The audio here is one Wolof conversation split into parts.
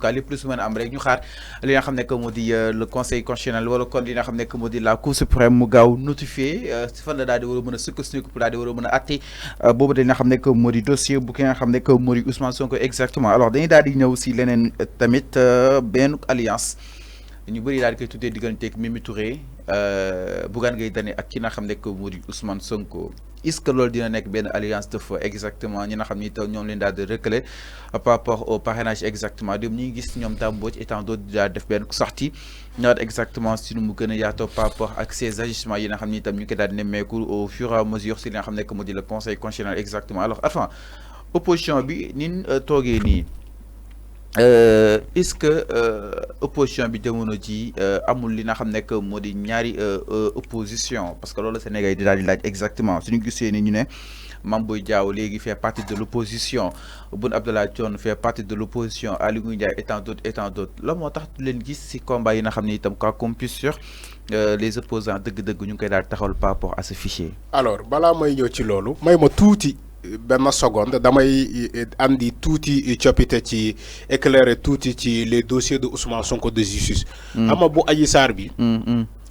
les plus mën a am rek ñu xaar li nga xam ne que moo di le conseil constitutionnel wala kon li nga xam ne que moo di la cour suprême mu gaaw notifié fan la daal di war a mën a sukkandiku pour daal di war a mën a atte boobu dañ nga xam ne que moo di dossier bu ki nga xam ne que moo di Ousmane Sonko exactement alors dañuy daal di ñëw si leneen tamit benn alliance ñu bëri daal di koy tuddee digganteeg Mimi Touré Bougane Gueye Dany ak ki nga xam ne que moo di Ousmane Sonko. Est-ce que loolu dina nekk benn alliance de feu exactement ñi nga xam ni taw ñoom leen daal di reculer par rapport au parrainage exactement dem ñi ngi gis ñoom Dame Mbodj étant d'autres daal def benn sortie ñëwaat exactement si nu mu gën a yaatoo par rapport ak ces agissements yi nga xam ni itam ñu koy daal di nemmeeku au fur et à mesure si li nga xam ne que moo di le conseil constitutionnel exactement alors enfin opposition bi nin toogee nii est-ce que opposition bi jamono ji amul li nga xam ne que moo di ñaari opposition parce que loolu Sénégal yi di daal di laaj exactement suñu gisee ni ñu ne Mame Boye Diao léegi fait partie de l'opposition Boun Abdallah Dionne fait partie de l'opposition Aly Ngouille Ndiaye et tant d'autres la moo tax du leen gis si combat yi nga xam ne itam quoi qu'on puisse sur les opposants dëgg-dëgg ñu ngi koy daal taxawal par rapport à ce fichier. alors balaa may ñëw ci loolu may ma tuuti benn seconde damay andi tuuti coppite ci éclairer tuuti ci les dossiers de Ousmane Sonko de justice. ama bu Adji Sarr bi.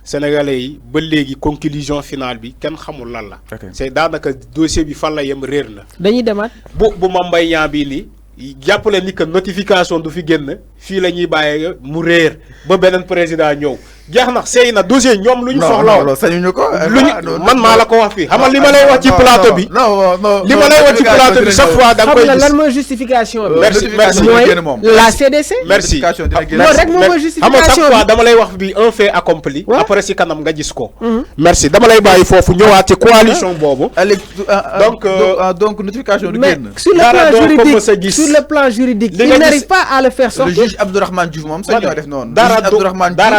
Sénégalais yi ba léegi conclusion finale bi kenn xamul lan la. c'est daanaka dossier bi fan la yem réer na. dañuy demaat. bu Mame Mbaye Niang bii nii jàppale ni que notification du fi génn fii la ñuy bàyyee mu réer ba beneen président ñëw. jeex na sey na dossier ñoom lu ñu soxla non sañuñu ko man maa la ko wax fii xam nga li ma lay wax ci plateau bi li ma lay wax ci plateau bi chaque fois da nga koy gis lan mooy justification bi merci mooy la CDC merci loolu rek moom mooy justification xam nga chaque fois dama lay wax bi un fait accompli après si kanam nga gis ko merci dama lay bàyyi foofu ñëwaat ci coalition boobu donc notification du génn sur le plan juridique il n'arrive pas à le faire sortir le juge Abdourahmane Diouf moom sañ ñoo def noonu dara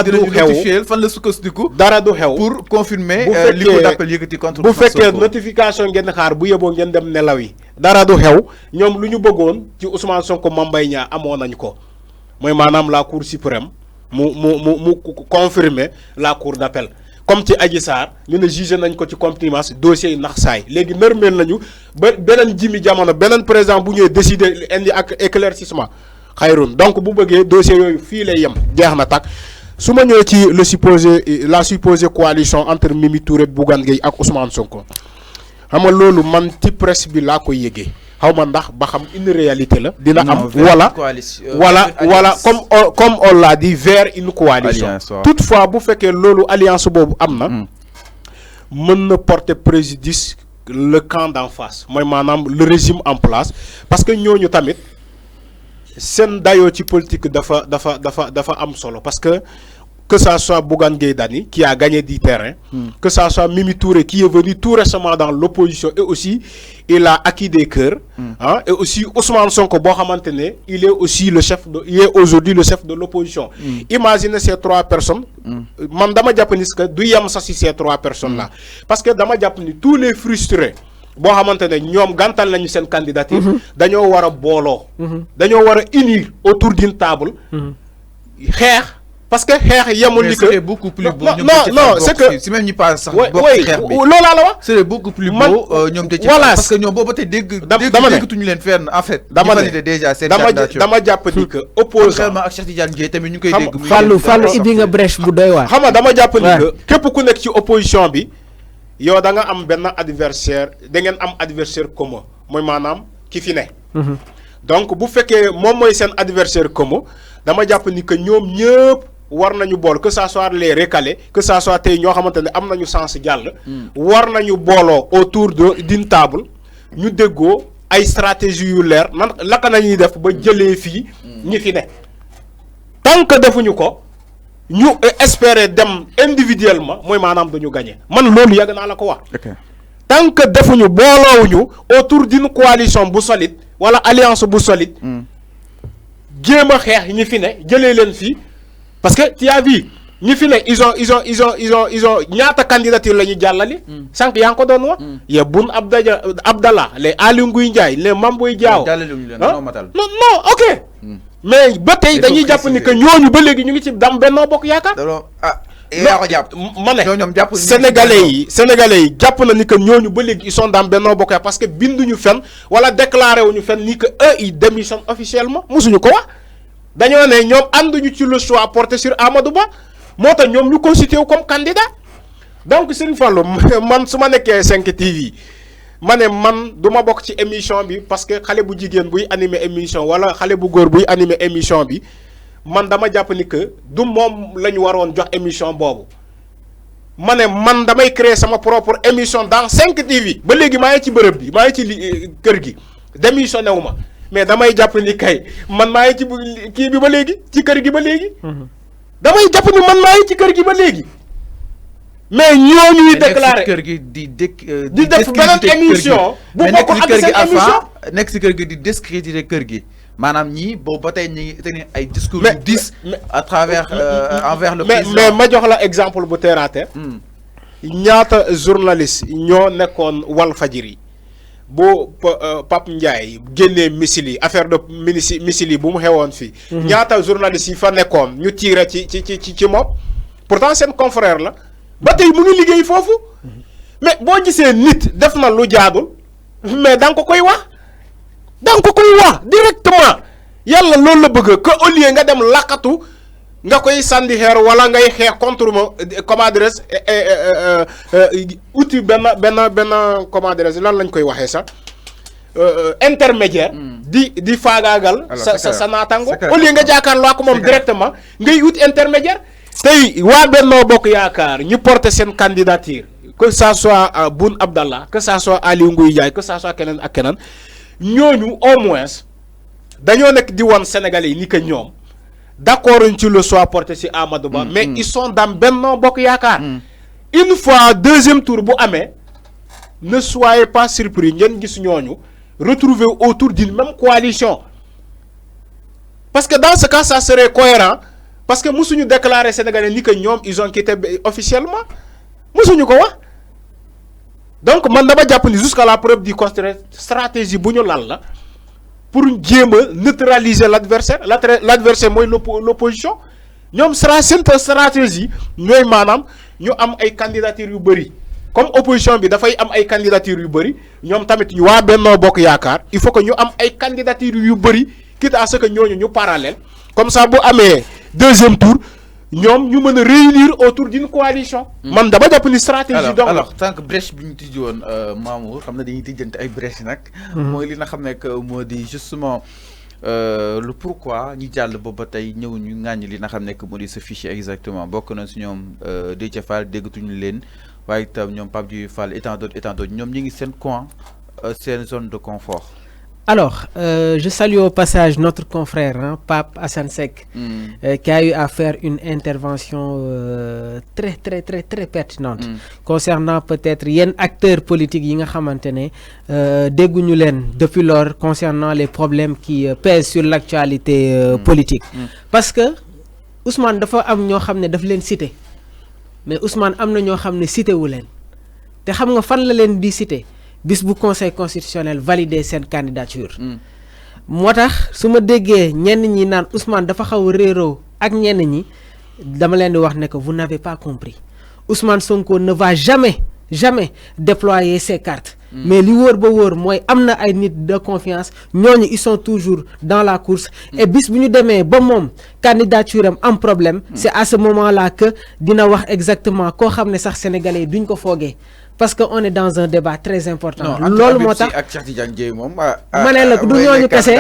du xew fan la sukkandiku dara du xew pour confirmer li ko d'appel yëkkati contre bu fekkee notification ngeen xaar bu yeboo ngeen dem nelaw yi dara du xew ñoom lu ñu bëggoon ci Ousmane Sonko Mame Mbaye Niang amoon nañ ko mooy maanaam la cour suprême mu confirmer la cour d'appel comme ci Adji Sarr ñu ne jugé nañ ko ci contumace dossier yi nax saay léegi nërmeel nañu ba beneen jimi jamono beneen président bu ñëwee décider indi ak éclaircissement xayrun donc bu bëggee dossier yooyu fii lay yem jeex na tak su ma ñëwee ci la supposée coalition entre Mimi Touré Bougane Gueye ak Ousmane Sonko xam nga loolu man ci presse bi laa koy yëgee xaw ma ndax ba xam une réalité la. dina am wala comme on l'a dit vers une coalition. toutefois bu fekkee loolu alliance boobu am na. mën na porter préjudice le camp d'en face mooy maanaam le régime en place parce que ñooñu tamit. seen dayoo ci politique dafa am solo parce que ça soit Bougane Gueye Dany qui a gagné du terrain que ça soit Mimi Touré qui est venu tout récemment dans l'opposition et aussi il a acquis des cœurs et aussi Ousmane Sonko boo xamante ne il est aussi il est aujourd'hui le chef de l'opposition imaginez ces trois personnes man dama jàpp ni que du yem sax ci ces trois personnes là parce que dama jàpp ni tous les frustrés boo xamante ne ñoom gàntal nañu seen candidature dañoo war a booloo dañoo war a unir autour d'une table xeex parce que xeex yemul ni que c'est beaucoup plus beau non c'est que si même ñi pas sax bokk ci xeex bi loolaa la wax c'est beaucoup plus beau ñoom te ci parce que ñoom booba tey déggatuñu leen fenn en fait dama ne déjà seen dama jàpp ni que opposant ak Cheikh Tidiane Dièye tamit ñu koy dégg Fallou ibi nga brèche bu doy waar xam nga dama jàpp ni que képp ku nekk ci opposition bi yow da nga am benn adversaire da ngeen am adversaire commun mooy maanaam ki fi ne donc bu fekkee moom mooy seen adversaire commun dama jàpp ni que ñoom ñëpp war nañu bool que ça soit les recalés que ça soit tey ñoo xamante ne am nañu sens jàll war nañu booloo autour d'une table ñu déggoo ay stratégie yu leer nan laka nañuy def ba jëlee fii ñi fi ne tant que defuñu ko ñu espérer dem individuellement mooy maanaam dañu gagner man loolu yàgg naa la ko wax tant que defuñu booloowuñu autour d'une coalition bu solide wala alliance bu solide jéem a xeex ñi fi ne jëlee leen fii parce que tu as vu ñi fi ne ils ont ñaata candidature la ñu jàllali sànq yaa ngi ko doon wax ya Boun Abdallah les Aly Ngouille Ndiaye les Mame Boye Diao non ok mais ba tey dañuy jàpp ni que ñooñu ba léegi ñu ngi ci dam Benno Bokk Yaakaar yaa ko jàpp ma ne sénégalais yi jàpp na ni que ñooñu ba léegi ils sont dans Benno Bokk Yaakaar parce que binduñu fenn wala déclaré wuñu fenn ni que eux ils démissionnent officiellement mosuñu ko wax dañoo ne ñoom ànduñu ci le choix porté sur Amadou Ba moo tax ñoom ñu constitué wu comme candidat donc Serigne Fallou man su ma nekkee 5 TV ma ne man du ma bokk ci émission bi parce que xale bu jigéen buy animer émission wala xale bu góor buy animer émission bi man dama jàpp ni que du moom la ñu waroon jox émission boobu ma ne man damay créer sama propre émission dans 5 TV ba léegi maa ngi ci bërëb bi maa ngi ci kër gi démissionné wu ma mais damay jàpp ni kay man maa ngi ci kii bi ba léegi ci kër gi ba léegi. damay jàpp ni man maa ngi ci kër gi ba léegi. mais ñooñuy déclaré kër gi di def beneen émission. bu bokk ak seen émission nekk si kër gi di discréditer kër gi maanaam ñii boobu ba tey ñu ngi tenir ay discours yu diis à travers envers le président. mais ma jox la exemple bu terre à terre. ñaata journaliste ñoo nekkoon Walfadjri boo Pape Ndiaye génnee missile yi affaire de missile yi bu mu xewoon fii. ñaata journaliste yi fa nekkoon ñu tiire ci moom pourtant seen confrère la. ba tey mu ngi liggéey foofu mais boo gisee nit def na lu jaadul mais da nga ko koy wax directement yàlla loolu la bëgg que au lieu nga dem lakkatu nga koy sandi xeer wala ngay xeex contre ma comment dirais outil benn comment dirais lan lañ koy waxee sax intermédiaire di faagaagal sa naatango au lieu nga jàkkaarloo ak moom directement ngay ut intermédiaire tey waa Benno Bokk Yaakaar ñu porter seen candidature que ça soit Boun Abdallah que ça soit Aly Ngouille Ndiaye que ça soit keneen ak keneen ñooñu au moins dañoo nekk di wan Sénégalais yi ni que ñoom d'accord ci le choix porté ci Amadou Ba mais ils sont dans Benno Bokk Yaakaar une fois deuxième tour bu amee ne soyez pas surpris ngeen gis ñooñu retrouver autour d'une même coalition parce que dans ce cas ça serait cohérent parce que musuñu déclarer Sénégalais ni que ñoom ils ont quitté officiellement musuñu ko wax donc man dama jàpp ni jusqu'à la preuve du contraire stratégie bu ñu lal la pour jéem a neutraliser l'adversaire l'adversaire mooy l'opposition ñoom seen stratégie ñooy maanaam ñu am ay candidatures yu bëri comme opposition bi dafay am ay candidatures yu bëri ñoom tamit waa Benno Bokk Yaakaar il faut que ñu am ay candidatures yu bëri quitte à ce que ñooñu ñu parallèle comme ça bu amee deuxième tour ñoom ñu mën a réunir autour d'une coalition. man dama jàpp ni stratégie. donc alors tant que brèche bi ñu tijji woon Mamour xam na dañuy tijjante ay brèche nag. mooy li nga xam ne que moo di justement le pourquoi ñu jàll boobu ba tey ñëw ñu ŋàññi li nga xam ne que moo di sa fichier exactement bokk na si ñoom Déthié Fall déggatuñu leen waaye itam ñoom Pape Djibril Fall et tant d'autres ñoom ñu ngi seen coin seen zone de confort. Alors, je salue au passage notre confrère, Pape Assane Seck, qui a eu à faire une intervention très pertinente concernant peut-être yenn acteurs politiques yi nga xamantene dégguñu leen depuis lors concernant les problèmes qui pèsent sur l'actualité politique. Parce que Ousmane dafa am ñoo xam ne daf leen cité mais Ousmane am na ñoo xam ne cité wu leen te xam nga fan la leen di cité. bis bu conseil constitutionnel validé cette candidature. motax suma déggé ñenn ñi naan Ousmane dafa xaw réro ak ñenn ñi dama leen di wax ne que vous n'avez pas compris Ousmane Sonko ne va jamais déployer ses cartes. mais li wóor ba wóor mooy am na ay nit de confiance ñooñu ils sont toujours dans la course. et bis bu ñu demee ba moom candidature am problème. c'est à ce moment là que dina wax exactement koo xam ne sax sénégalais yi duñ ko foogee. parce que on est dans un débat très important. loolu moo tax ak Cheikh Tidiane Dièye moom. ma ne la du ñooñu kese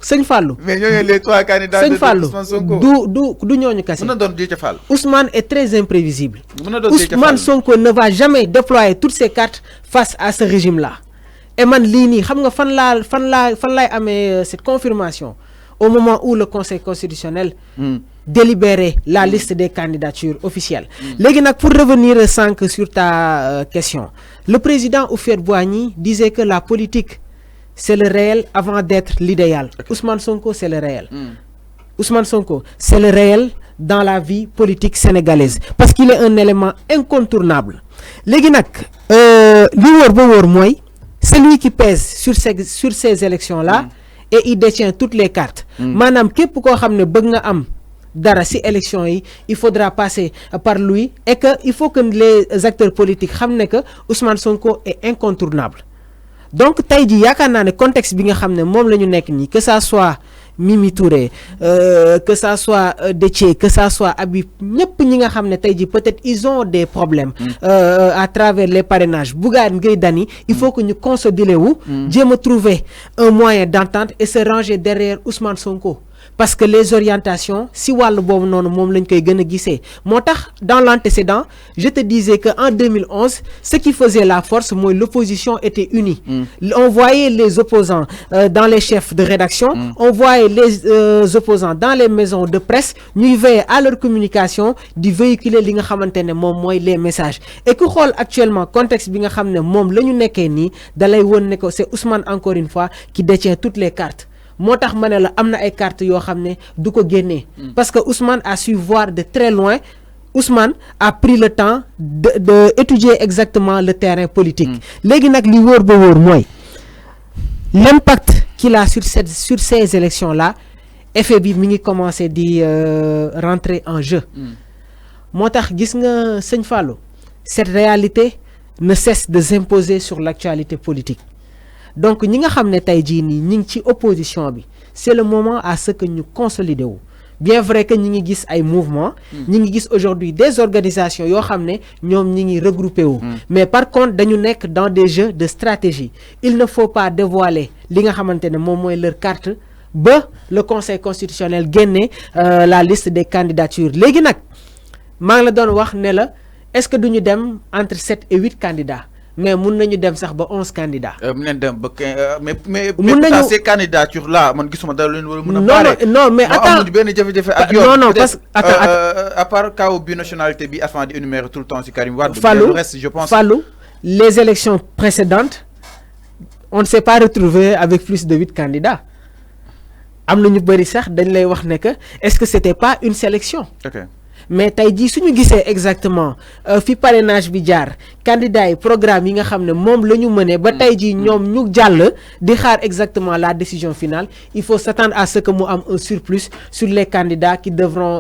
sëñ Fallou. mais ñooñu les trois candidats de Ousmane Sonko du ñooñu kese. mën na doon Déthié Fall. Ousmane est très imprévisible. mën na doon Déthié Fall. Ousmane Sonko ne va jamais déployer toutes ses cartes face à ce régime là. et man lii nii xam nga fan laay amee cette confirmation au moment où le conseil constitutionnel. délibérer la liste des candidatures officielles. Léegi nag pour revenir sur ta question, le président Houphouët-Boigny disait que la politique c'est le réel avant d'être l'idéal. Ousmane Sonko c'est le réel. Ousmane Sonko c'est le réel dans la vie politique sénégalaise parce qu'il est un élément incontournable. Léegi nag li wóor ba wóor mooy celui qui pèse sur ces élections là et il détient toutes les cartes. maanaam képp koo xam ne bëgg nga am dara ci élection yi il faudra passer par lui et que il faut que les acteurs politiques xam ne que Ousmane Sonko est incontournable. donc tey jii yaakaar naa ne contexte bi nga xam ne moom la ñu nekk nii que ça soit Mimi Touré, que ça soit Déthié, que ça soit Habib, ñëpp ñi nga xam ne tey ji peut-être ils ont des problèmes à travers les parrainages. Bougane Gueye Dany, il faut que ñu consolider wu jéem a trouver un moyen d'entente et se ranger derrière Ousmane Sonko. Parce que les orientations, si wàllu boobu noonu moom lañ koy gën a gisee moo tax dans l'antécédent je te disais que en 2011 ce qui faisait la force mooy l'opposition était unie. On voyait les opposants dans les chefs de rédaction, on voyait les opposants dans les maisons de presse ñuy veiller à leur communication di véhiculer li nga xamante ne moom mooy les messages et ku xool actuellement contexte bi nga xam ne moom la ñu nekkee nii dalay woon ne ko c'est Ousmane encore une fois qui détient toutes les cartes. Motax mané la amna ay cartes yo xamné du ko génnee parce que Ousmane a su voir de très loin. Ousmane a pris le temps de étudier exactement le terrain politique. Légui nak li wóor ba wóor moy l'impact qu'il a sur ces élections là effet bi mi ngi commencer di rentrer en jeu. Motax gis nga Seigne Fallou cette réalité ne cesse de s'imposer sur l'actualité politique. Donc ñi nga xam ne tey jii nii ñi ngi ci opposition bi c'est le moment à ce que ñu consolider wu bien vrai que ñi ngi gis ay mouvements ñi ngi gis aujourd'hui des organisations yoo xam ne ñoom ñi ngi regroupé wu mais par contre dañu nekk dans des jeux de stratégie. Il ne faut pas dévoiler li nga xamante ne moom mooy leur carte ba le conseil constitutionnel génne la liste des candidatures. Léegi nag maa ngi la doon wax ne la est-ce que duñu dem entre 7 et 8 candidats mais mun nañu dem sax ba 11 candidats. mais ces candidatures là man gisuma da leen wala mëna paré. Non mais attends ben jafé ak yoon. Non parce que à part cas binationalité bi afin de énumérer tout le temps ci Karim Wade. Le reste je pense. Fallou, les élections précédentes on ne s'est pas retrouvé avec plus de 8 candidats. Am na ñu bari sax dañ lay wax ne que est-ce que c'était pas une sélection. OK. Mais tey jii suñu gisee exactement fi parrainage bi jaar candidat yi programme yi nga xam ne moom la ñu mënee ba tey jii ñoom ñu jàll di xaar exactement la décision finale il faut s'attendre à ce que mu am un surplus sur les candidats qui devront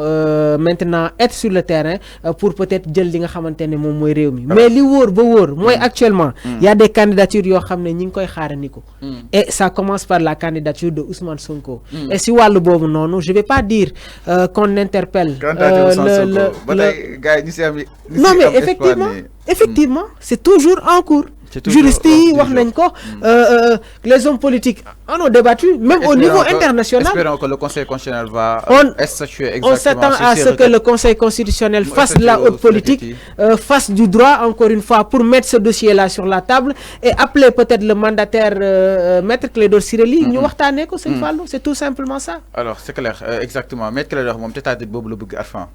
maintenant être sur le terrain pour peut-être jël li nga xamante ne moom mooy réew mi. Mais li wóor ba wóor mooy actuellement il y a des candidatures yoo xam ne ñi ngi koy xaarandiko et ça commence par la candidature de Ousmane Sonko. Et si wàllu boobu noonu je vais pas dire qu'on interpelle non mais effectivement c'est toujours en cours. Juristes yi wax nañ ko les hommes politiques en ont débattu même au niveau international. Espérons que le conseil constitutionnel va statuer exactement. On s'attend à ce que le conseil constitutionnel fasse la haute politique, fasse du droit encore une fois pour mettre ce dossier là sur la table et appeler peut-être le mandataire Maître Clédor Ciré Ly ñu waxtaanee ko Seigne Fallou, c'est tout simplement ça. Alors c'est clair exactement Maître Clédor moom tête-à-tête boobu la bëgg Arfan.